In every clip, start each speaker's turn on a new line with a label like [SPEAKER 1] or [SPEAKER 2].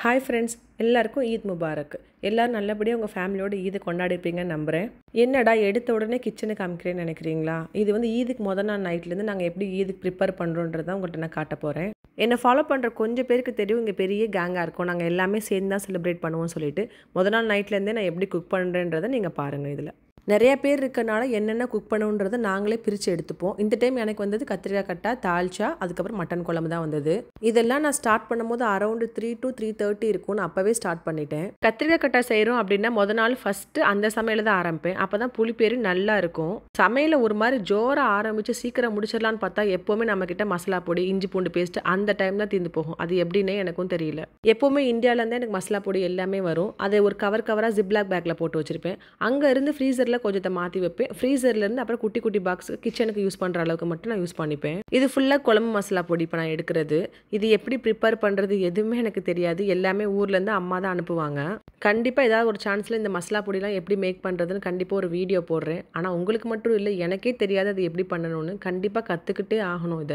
[SPEAKER 1] Hi friends, எல்லாருக்கும் Eid Mubarak. எல்லோரும் நல்லபடியாக உங்கள் ஃபேமிலியோடு ஈதை கொண்டாடிப்பீங்கன்னு நம்புகிறேன். என்னடா எடுத்த உடனே கிச்சனுக்கு காமிக்கிறேன்னு நினைக்கிறீங்களா? இது வந்து ஈதுக்கு முதல் நாள் நைட்லேருந்து நாங்கள் எப்படி ஈதுக்கு ப்ரிப்பேர் பண்ணுறோன்றதான் உங்கள்கிட்ட நான் காட்ட போகிறேன். என்னை ஃபாலோ பண்ணுற கொஞ்சம் பேருக்கு தெரியும், இங்கே பெரிய கேங்காக இருக்கும், நாங்கள் எல்லாமே சேர்ந்து தான் செலிப்ரேட் பண்ணுவோம்னு சொல்லிட்டு முதல் நாள் நைட்லேருந்தே நான் எப்படி குக் பண்ணுறேன்றதை நீங்கள் பாருங்கள். இதில் நிறைய பேர் இருக்கனால என்னென்ன குக் பண்ணுன்றதை நாங்களே பிரித்து எடுத்துப்போம். இந்த டைம் எனக்கு வந்தது கத்திரிக்காய் கட்டா, தால்ச்சா, அதுக்கப்புறம் மட்டன் குழம்பு தான் வந்தது. இதெல்லாம் நான் ஸ்டார்ட் பண்ணும்போது அரௌண்ட் 3 to 3:30 இருக்கும். நான் அப்போவே ஸ்டார்ட் பண்ணிட்டேன். கத்திரிக்காய் கட்டா செய்கிறோம் அப்படின்னா முதல் நாள் ஃபஸ்ட்டு அந்த சமையல் தான் ஆரம்பிப்பேன். அப்போ தான் புளிப்பேரி நல்லா இருக்கும். சமையலை ஒரு மாதிரி ஜோராக ஆரம்பித்து சீக்கிரம் முடிச்சிடலான்னு பார்த்தா எப்போவுமே நம்மக்கிட்ட மசாலா பொடி, இஞ்சி பூண்டு பேஸ்ட் அந்த டைம் தான் தீர்ந்து போகும். அது எப்படின்னே எனக்கும் தெரியல. எப்போவுமே இந்தியாவிலேருந்தே எனக்கு மசாலா பொடி எல்லாமே வரும். அதை ஒரு கவராக ஜிப்லாக் பேக்கில் போட்டு வச்சுருப்பேன். அங்கே இருந்து ஃப்ரீசரில் கொஞ்சத்தை மாற்றி வைப்பேன். ஃப்ரீசர்லேருந்து அப்புறம் குட்டி குட்டி பாக்ஸ் கிச்சனுக்கு யூஸ் பண்ணுற அளவுக்கு மட்டும் நான் யூஸ் பண்ணிப்பேன். இது ஃபுல்லாக குழம்பு மசாலா பொடி இப்போ நான் எடுக்கிறது. இது எப்படி ப்ரிப்பேர் பண்ணுறது எதுவுமே எனக்கு தெரியாது. எல்லாமே ஊர்லேருந்து அம்மா தான் அனுப்புவாங்க. கண்டிப்பாக ஏதாவது ஒரு சான்ஸில் இந்த மசாலா பொடிலாம் எப்படி மேக் பண்ணுறதுன்னு கண்டிப்பாக ஒரு வீடியோ போடுறேன். ஆனால் உங்களுக்கு மட்டும் இல்லை, எனக்கே தெரியாது அது எப்படி பண்ணணும்னு. கண்டிப்பாக கற்றுக்கிட்டே ஆகணும்.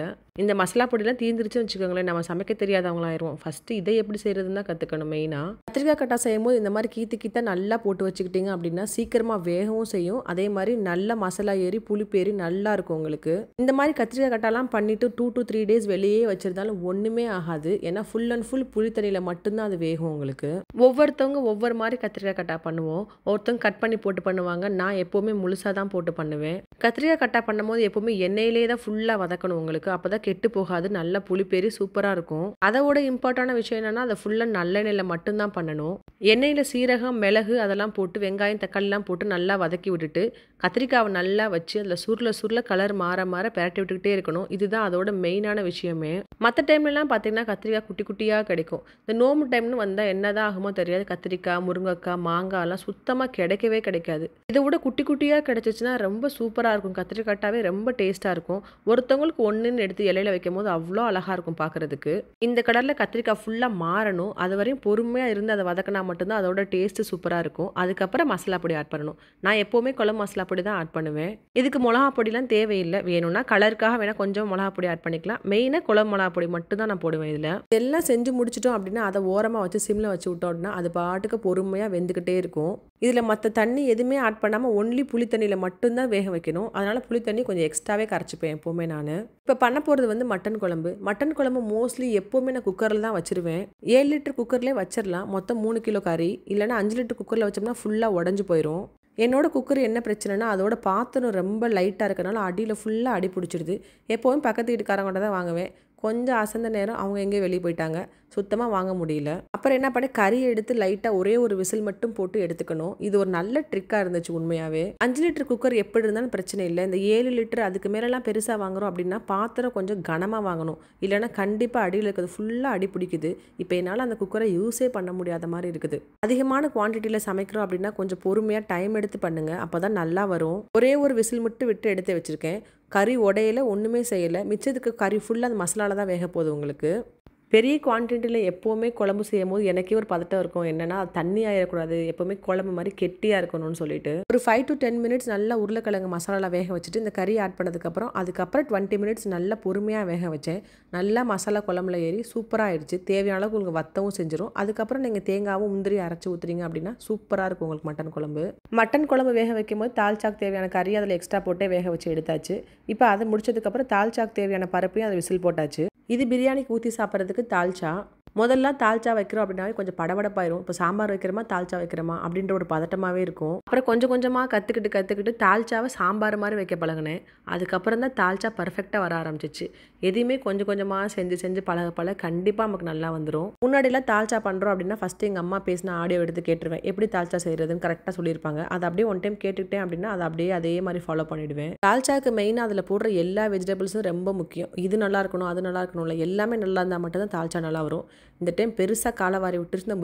[SPEAKER 1] இந்த மசாலா பொடிலாம் தீர்ந்துருச்சுன்னு வச்சுக்கோங்களேன், நம்ம சமைக்க தெரியாதவங்களாயிரும். ஃபஸ்ட்டு இதை எப்படி செய்கிறதுன்னு தான் கற்றுக்கணும். மெயினாக கத்திரிக்காய் கட்டா செய்யும்போது இந்த மாதிரி கீத்த நல்லா போட்டு வச்சுக்கிட்டிங்க அப்படின்னா சீக்கிரமாக வேகவும் செய்யும். அதே மாதிரி நல்ல மசாலா ஏறி புளிப்பேறி நல்லா இருக்கும் உங்களுக்கு. இந்த மாதிரி கத்திரிக்காய் கட்டாலாம் பண்ணிவிட்டு 2 to 3 days வெளியே வச்சிருந்தாலும் ஒன்றுமே ஆகாது. ஏன்னா ஃபுல் அண்ட் ஃபுல் புளி தண்ணியில் மட்டும்தான் அது வேகும் உங்களுக்கு. ஒவ்வொருத்தவங்க ஒவ்வொரு மாதிரி கத்திரிக்காய் கட்டா பண்ணுவோம். ஒருத்தவங்க கட் பண்ணி போட்டு பண்ணுவாங்க. நான் எப்போவுமே முழுசாக தான் போட்டு பண்ணுவேன். கத்திரிக்காய் கட்டா பண்ணும்போது எப்போவுமே எண்ணெயிலே தான் ஃபுல்லாக வதக்கணும் உங்களுக்கு. அப்போ தான் கெட்டு போகாது. நல்லா புளிப்பேறி சூப்பராக இருக்கும். அதோட இம்பார்ட்டான விஷயம் என்னென்னா அதை ஃபுல்லாக நல்லெண்ணெயில் மட்டும்தான் பண்ணணும். எண்ணெயில் சீரகம், மிளகு அதெல்லாம் போட்டு வெங்காயம், தக்காளிலாம் போட்டு நல்லா வதக்கி விட்டுட்டு கத்திரிக்காவை நல்லா வச்சு அதில் சுருள கலர் மாற பெரட்டி விட்டுக்கிட்டே இருக்கணும். இதுதான் அதோட மெயினான விஷயமே. மற்ற டைம்லலாம் பார்த்தீங்கன்னா கத்திரிக்காய் குட்டி குட்டியாக கிடைக்கும். இந்த நோம்பு டைம்னு வந்தால் என்னதான் ஆகுமோ தெரியாது. கத்திரிக்காய், முருங்கைக்காய், மாங்காய்லாம் சுத்தமாக கிடைக்கவே கிடைக்காது. இதை விட குட்டி குட்டியாக கிடைச்சிச்சுன்னா ரொம்ப சூப்பராக இருக்கும். கத்திரிக்காய் கட்டாவே ரொம்ப டேஸ்ட்டாக இருக்கும். ஒருத்தவங்களுக்கு ஒன்றுன்னு எடுத்து இலையில வைக்கும் போது அவ்வளோ அழகாக இருக்கும் பார்க்குறதுக்கு. இந்த கடலில் கத்திரிக்காய் ஃபுல்லாக மாறணும். அது வரையும் பொறுமையாக இருந்து அதை வதக்கினா மட்டும்தான் அதோட டேஸ்ட்டு சூப்பராக இருக்கும். அதுக்கப்புறம் மசாலா பொடி ஆட் பண்ணணும். நான் எப்போவுமே குழம்பு மசாலா பொடி தான் ஆட் பண்ணுவேன். இதுக்கு மிளகா பொடிலாம் தேவையில்லை. வேணும்னா கலருக்காக வேணால் கொஞ்சம் மிளகா பொடி ஆட் பண்ணிக்கலாம். மெயினாக குழம்பு மிளகா பொடி மட்டும் தான் நான் போடுவேன். இதில் இதெல்லாம் செஞ்சு முடிச்சிட்டோம் அப்படின்னா அதை ஓரமாக வச்சு சிம்மில் வச்சு விட்டோம்னா அது பாட்டுக்கு பொறுமையாக வெந்துக்கிட்டே இருக்கும். இதில் மற்ற தண்ணி எதுவுமே ஆட் பண்ணாமல் ஒன்லி புளி தண்ணியில் மட்டும்தான் வேக வைக்கணும். அதனால் புளி தண்ணி கொஞ்சம் எக்ஸ்ட்ராவே கரைச்சிப்பேன் எப்போவுமே நான். இப்போ பண்ண போகிறது வந்து மட்டன் குழம்பு. மட்டன் குழம்பு மோஸ்ட்லி எப்போவுமே நான் குக்கரில் தான் வச்சுருவேன். 7 லிட்டர் குக்கர்லேயே வச்சிடலாம். மொத்தம் 3 கிலோ கறி. இல்லைனா 5 லிட்டர் குக்கரில் வச்சோம்னா ஃபுல்லாக உடஞ்சி போயிடும். என்னோட குக்கர் என்ன பிரச்சனைனா அதோட பாத்திரம் ரொம்ப லைட்டாக இருக்கனால அடியில் ஃபுல்லாக அடி பிடிச்சிடுது. எப்போவும் பக்கத்து வீட்டுக்காரங்கள்ட்ட தான் வாங்குவேன். கொஞ்சம் அசந்த நேரம் அவங்க எங்கேயும் வெளியே போயிட்டாங்க. சுத்தமாக வாங்க முடியல. அப்புறம் என்ன பண்ணேன், கறியை எடுத்து லைட்டாக ஒரே ஒரு விசில் மட்டும் போட்டு எடுத்துக்கணும். இது ஒரு நல்ல ட்ரிக்காக இருந்துச்சு உண்மையாகவே. 5 லிட்டர் குக்கர் எப்படி இருந்தாலும் பிரச்சனை இல்லை. இந்த 7 லிட்டர் அதுக்கு மேலெலாம் பெருசாக வாங்குகிறோம் அப்படின்னா பாத்திரம் கொஞ்சம் கனமாக வாங்கணும். இல்லைனா கண்டிப்பாக அடியில் இருக்கிறது ஃபுல்லாக அடி பிடிக்குது. இப்போ என்னால் அந்த குக்கரை யூஸே பண்ண முடியாத மாதிரி இருக்குது. அதிகமான குவான்டிட்டியில் சமைக்கிறோம் அப்படின்னா கொஞ்சம் பொறுமையாக டைம் எடுத்து பண்ணுங்கள். அப்போ தான் நல்லா வரும். ஒரே ஒரு விசில் மட்டும் விட்டு எடுத்து வச்சுருக்கேன். கறி உடையில ஒன்றுமே செய்யலை. மிச்சத்துக்கு கறி ஃபுல்லாக அந்த மசாலாவில் தான் வேக போகுது உங்களுக்கு. பெரிய குவான்டிட்டியில் எப்போவுமே குழம்பு செய்யும் போது எனக்கே ஒரு பதட்டம் இருக்கும். என்னென்னா தண்ணி ஆயிடக்கூடாது, எப்போவுமே குழம்பு மாதிரி கெட்டியாக இருக்கணும்னு சொல்லிட்டு ஒரு 5 to 10 minutes நல்லா உருளைக்கிழங்கு மசாலா வேக வச்சுட்டு இந்த கறி ஆட் பண்ணதுக்கப்புறம் அதுக்கப்புறம் 20 minutes நல்லா பொறுமையாக வேக வச்சேன். நல்லா மசாலா குழம்புல ஏறி சூப்பராக ஆயிடுச்சு. தேவையான அளவுக்கு உங்களுக்கு வத்தவும் செஞ்சிடும். அதுக்கப்புறம் நீங்கள் தேங்காவும் முந்திரி அரைச்சி ஊற்றுறீங்க அப்படின்னா சூப்பராக இருக்கும் உங்களுக்கு மட்டன் குழம்பு. மட்டன் குழம்பு வேக வைக்கும் போது தால்ச்சாக்கு தேவையான கறி அதில் எக்ஸ்ட்ரா போட்டே வேக வச்சு எடுத்தாச்சு. இப்போ அதை முடிச்சதுக்கப்புறம் தால்ச்சாக்கு தேவையான பருப்பையும் அதை விசில் போட்டாச்சு. இது பிரியாணிக்கு ஊற்றி சாப்பிட்றதுக்கு தால்ச்சா. முதல்ல தால்ச்சா வைக்கிறோம் அப்படின்னாவே கொஞ்சம் படபடப்பாயிரும். இப்போ சாம்பார் வைக்கிறோமா தால்ச்சா வைக்கிறோமா அப்படின்ற ஒரு பதட்டமாகவே இருக்கும். அப்புறம் கொஞ்சம் கொஞ்சமாக கற்றுக்கிட்டு தால்ச்சாவை சாம்பார் மாதிரி வைக்க பழகினேன். அதுக்கப்புறம் தான் தால்ச்சா பர்ஃபெக்டாக வர ஆரம்பிச்சிச்சு. எதையுமே கொஞ்சம் கொஞ்சமாக செஞ்சு பழக கண்டிப்பாக நமக்கு நல்லா வந்துடும். முன்னாடிலாம் தால்ச்சா பண்ணுறோம் அப்படின்னா ஃபஸ்ட்டு எங்கள் அம்மா பேசின ஆடியோ எடுத்து கேட்டுருவேன். எப்படி தால்ச்சா செய்கிறதுன்னு கரெக்டாக சொல்லியிருப்பாங்க. அதை அப்படியே ஒன் டைம் கேட்டுக்கிட்டேன் அப்படின்னா அதை அப்படியே அதே மாதிரி ஃபாலோ பண்ணிவிடுவேன். தால்ச்சாவுக்கு மெயினாக அதில் போடுற எல்லா வெஜிடபிள்ஸும் ரொம்ப முக்கியம். இது நல்லா இருக்கணும், அது நல்லா இருக்கணும்ல, எல்லாமே நல்லா இருந்தால் மட்டும்தான் தால்ச்சா நல்லா வரும். இந்த டைம் பெருசாக காலவாரி விட்டுருந்த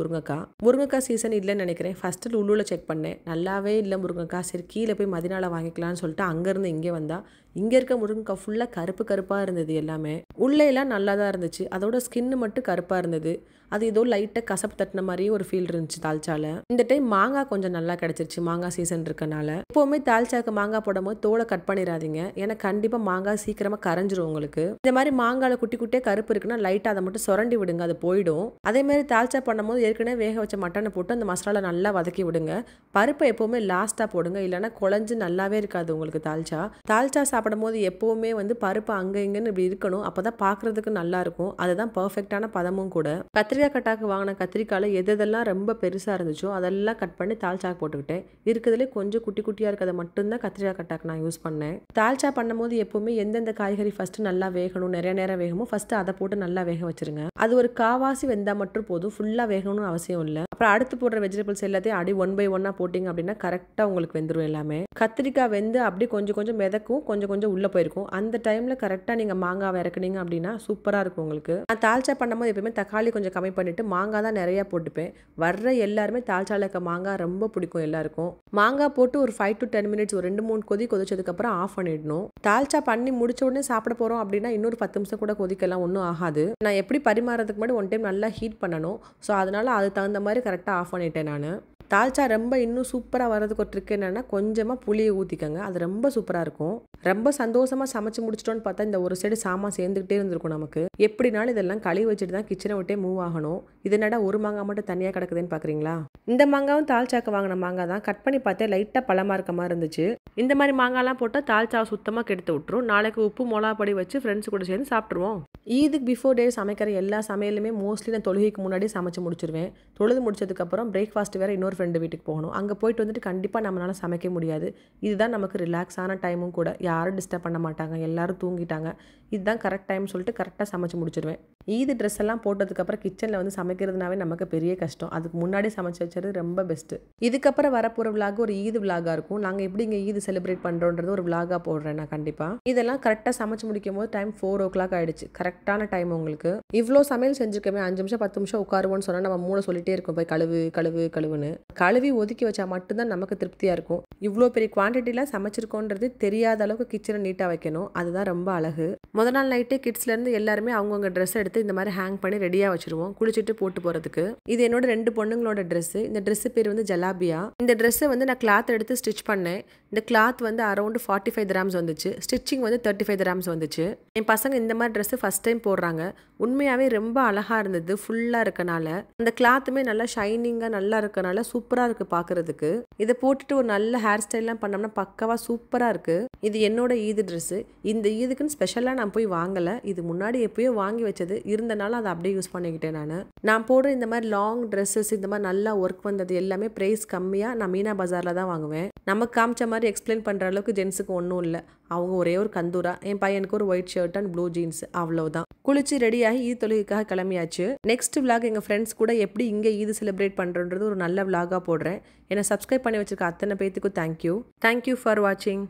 [SPEAKER 1] முருங்கைக்காய் சீசன் இல்லைன்னு நினைக்கிறேன். ஃபஸ்ட்டு லுலுவில் செக் பண்ணேன், நல்லாவே இல்லை முருங்கைக்காய். சரி கீழே போய் மதினால வாங்கிக்கலாம்னு சொல்லிட்டு அங்கேருந்து இங்கே வந்தால் இங்கே இருக்க முருங்கைக்காய் ஃபுல்லாக கருப்பு கருப்பாக இருந்தது எல்லாமே. உள்ளே எல்லாம் நல்லா தான் இருந்துச்சு. அதோட ஸ்கின்னு மட்டும் கருப்பாக இருந்தது. அது ஏதோ லைட்டாக கசப்பு தட்டின மாதிரியே ஒரு ஃபீல் இருந்துச்சு தால்ச்சால. இந்த டைம் மாங்காய் கொஞ்சம் நல்லா கிடச்சிருச்சு, மாங்காய் சீசன் இருக்கனால. எப்போவுமே தால்ச்சாக்கு மாங்காய் போடும்போது தோலை கட் பண்ணிடாதீங்க, ஏன்னா கண்டிப்பாக மாங்காய் சீக்கிரமாக கரைஞ்சிரும் உங்களுக்கு. இந்த மாதிரி மாங்காயில் குட்டி குட்டியாக கருப்பு இருக்குன்னா லைட்டாக அதை மட்டும் சுரண்டி விடுங்க, அது போயிடும். அதே மாதிரி தால்ச்சா பண்ணும்போது ஏற்கனவே வேக வச்ச மட்டனை போட்டு அந்த மசாலா நல்லா வதக்கி விடுங்க. பருப்பை எப்போவுமே லாஸ்ட்டாக போடுங்க, இல்லைன்னா குழஞ்சு நல்லாவே இருக்காது உங்களுக்கு தால்ச்சா. தால்ச்சா சாப்பிடும் போது எப்போவுமே வந்து பருப்பு அங்கே இங்கன்னு இப்படி இருக்கணும், அப்போ தான் பார்க்குறதுக்கு நல்லா இருக்கும். அதுதான் பர்ஃபெக்டான பதமும் கூட. கத்திரிக்காய் கட்டாக்கு வாங்கின கத்திரிக்காயில் எதெல்லாம் ரொம்ப பெருசாக இருந்துச்சோ அதெல்லாம் கட் பண்ணி தால்ச்சாக்கு போட்டுக்கிட்டேன். இருக்கிறதுலே கொஞ்சம் குட்டி குட்டியாக இருக்கிறத மட்டும்தான் கத்திரிக்காய் கட்டாக்கு நான் யூஸ் பண்ணேன். தால்ச்சா பண்ணும்போது எப்போவுமே எந்தெந்த காய்கறி ஃபஸ்ட்டு நல்லா வேகணும், நிறைய நேரம் வேகமோ ஃபஸ்ட்டு அதை போட்டு நல்லா வேக வச்சுருங்க. அது ஒரு காவாசி வெந்தால் மட்டும் போதும், ஃபுல்லாக வேகணும்னு அவசியம் இல்லை. அப்புறம் அடுத்து போடுற வெஜிடபிள்ஸ் எல்லாத்தையும் அடி 1 by 1 போட்டிங்க அப்படின்னா கரெக்டாக உங்களுக்கு வெந்துடும் எல்லாமே. கத்திரிக்காய் வெந்து அப்படி கொஞ்சம் கொஞ்சம் மிதக்கும், கொஞ்சம் கொஞ்சம் உள்ளே போயிருக்கும். அந்த டைமில் கரெக்டாக நீங்கள் மாங்காய் இறக்குனீங்க அப்படின்னா சூப்பராக இருக்கும் உங்களுக்கு. நான் தால்ச்சா பண்ணும்போது எப்பவுமே தக்காளி கொஞ்சம் கம்மி பண்ணிட்டு மாங்காய் தான் நிறையா போட்டுப்பேன். வர்ற எல்லாருமே தால்ச்சால இருக்க மாங்காய் ரொம்ப பிடிக்கும் எல்லாருக்கும். மாங்காய் போட்டு ஒரு 5 to 10 minutes ஒரு 2-3 கொதி கொதிச்சதுக்கப்புறம் ஆஃப் பண்ணிடணும். தால்ச்சா பண்ணி முடிச்ச உடனே சாப்பிட போகிறோம் அப்படின்னா இன்னொரு 10 நிமிஷம் கூட கொதிக்கலாம், ஒன்றும் ஆகாது. நான் எப்படி பரிமாறதுக்கு முன்னாடி 1 டைம் நல்லா ஹீட் பண்ணணும். ஸோ அதனால அது தகுந்த மாதிரி கரெக்டாக ஆஃப் பண்ணிட்டேன் நான். தால்ச்சா ரொம்ப இன்னும் சூப்பராக வர்றதுக்கு ஒரு ட்ரிக் என்னென்னா கொஞ்சமாக புளியை ஊற்றிக்கங்க, அது ரொம்ப சூப்பராக இருக்கும். ரொம்ப சந்தோஷமாக சமைச்சு முடிச்சிட்டோன்னு பார்த்தா இந்த ஒரு சைடு சாமான் சேர்ந்துக்கிட்டே இருந்திருக்கும் நமக்கு. எப்படினாலும் இதெல்லாம் கழுவி வச்சுட்டு தான் கிச்சனை விட்டே மூவ் ஆகணும். இது என்னடா ஒரு மாங்காய் மட்டும் தனியாக கிடக்குதுன்னு பார்க்குறீங்களா? இந்த மாங்காவும் தால்ச்சாக்கு வாங்கின மாங்காய் தான். கட் பண்ணி பார்த்தேன், லைட்டாக பழமாக இருக்க மாதிரி இருந்துச்சு. இந்த மாதிரி மாங்காய்லாம் போட்டால் தால்ச்சாவை சுத்தமாக கெடுத்து விட்டுரும். நாளைக்கு உப்பு மிளகாப்பொடி வச்சு ஃப்ரெண்ட்ஸ் கூட சேர்ந்து சாப்பிட்ருவோம். ஈதுக்கு பிஃபோர் டே சமைக்கிற எல்லா சமையலுமே மோஸ்ட்லி நான் தொழுகைக்கு முன்னாடி சமைச்சு முடிச்சிருவேன். தொழுது முடிச்சதுக்கப்புறம் பிரேக்ஃபாஸ்ட் வேறு இன்னொரு ஃப்ரெண்டு வீட்டுக்கு போகணும். அங்கே போயிட்டு வந்துட்டு கண்டிப்பாக நம்மளால் சமைக்க முடியாது. இதுதான் நமக்கு ரிலாக்ஸான டைமும் கூட. யாரும் டிஸ்டர்ப் பண்ண மாட்டாங்க, எல்லாரும் தூங்கிட்டாங்க. இதுதான் கரெக்ட் டைம் சொல்லிட்டு கரெக்டாக சமைச்சு முடிச்சிருவேன். ஈது ட்ரெஸ் எல்லாம் போட்டதுக்கப்புறம் கிச்சனில் வந்து சமைக்கிறதுனாவே நமக்கு பெரிய கஷ்டம். அதுக்கு முன்னாடி சமைச்சு வச்சது ரொம்ப பெஸ்ட்டு. இதுக்கப்புறம் வரப்போகிற விலாக் ஒரு ஈது விலாகாக இருக்கும். நாங்கள் எப்படி இங்கே ஈது செலிப்ரேட் பண்ணுறோன்றது ஒரு விலாகாக போடுறேன் நான் கண்டிப்பாக. இதெல்லாம் கரெக்டாக சமைச்சு முடிக்கும் போது டைம் 4 o'clock ஆகிடுச்சு. கரெக்டான டைம் உங்களுக்கு. இவ்வளோ சமையல் செஞ்சுருக்கவே 5 நிமிஷம் 10 நிமிஷம் உட்காருவோன்னு சொன்னால் நம்ம மூளை சொல்லிட்டே இருக்கும், போய் கழுவு கழுவு கழுவுன்னு. கழுவி ஒதுக்கி வச்சா மட்டும்தான் நமக்கு திருப்தியாக இருக்கும். இவ்வளோ பெரிய குவான்டிட்டிலாம் சமைச்சிருக்கோன்றது தெரியாத அளவுக்கு கிச்சனை நீட்டாக வைக்கணும். அதுதான் ரொம்ப அழகு. முதல் நாள் நைட்டு கிட்ஸ்லேருந்து எல்லாருமே அவங்கவுங்க ட்ரெஸ் எடுத்து இந்த மாதிரி ஹேங் பண்ணி ரெடியாக வச்சுருவோம், குளிச்சுட்டு போட்டு போகிறதுக்கு. இது என்னோட 2 பொண்ணுங்களோட ட்ரெஸ்ஸு. இந்த ட்ரெஸ்ஸு பேர் வந்து ஜலாபியா. இந்த ட்ரெஸ்ஸை வந்து நான் கிளாத் எடுத்து ஸ்டிச் பண்ணேன். இந்த கிளாத் வந்து அரௌண்ட் 45 dirhams வந்துச்சு. ஸ்டிச்சிங் வந்து 35 dirhams வந்துச்சு. என் பசங்க இந்த மாதிரி ட்ரெஸ்ஸு ஃபஸ்ட் டைம் போடுறாங்க. உண்மையாகவே ரொம்ப அழகாக இருந்தது. ஃபுல்லாக இருக்கனால அந்த கிளாத்துமே நல்லா ஷைனிங்காக நல்லா இருக்கனால சூப்பராக இருக்குது பார்க்குறதுக்கு. இதை போட்டுட்டு ஒரு நல்ல ஹேர் ஸ்டைல்லாம் பண்ணோம்னா பக்காவாக சூப்பராக இருக்குது. இது என்னோட ஈது ட்ரெஸ்ஸு. இந்த ஈதுக்குன்னு ஸ்பெஷலாக நான் போய் வாங்கலை. இது முன்னாடி எப்போயோ வாங்கி வச்சது இருந்தனால அதை அப்படியே யூஸ் பண்ணிக்கிட்டேன் நான். நான் போடுற இந்த மாதிரி லாங் ட்ரெஸ்ஸஸ் இந்த மாதிரி நல்லா ஒர்க் வந்தது எல்லாமே ப்ரைஸ் கம்மியாக நான் மீனா பஜாரில் தான் வாங்குவேன். நமக்கு காமிச்ச மாதிரி எக்ஸ்பிளைன் பண்ணுற அளவுக்கு ஜென்ஸுக்கு ஒன்றும் இல்லை. அவங்க ஒரே ஒரு கந்தூரா, என் பையனுக்கு ஒரு white shirt and blue jeans, அவ்வளோதான். குளிச்சு ரெடியாகி ஈது தொழுகைக்காக கிளம்பியாச்சு. நெக்ஸ்ட் விலாக் எங்கள் ஃப்ரெண்ட்ஸ் கூட எப்படி இங்கே ஈது செலிப்ரேட் பண்ணுறன்றது ஒரு நல்ல விலாகாக போடுறேன். என்னை சப்ஸ்கிரைப் பண்ணி வச்சிருக்க அத்தனை பேத்துக்கும் தேங்க்யூ ஃபார் வாட்சிங்.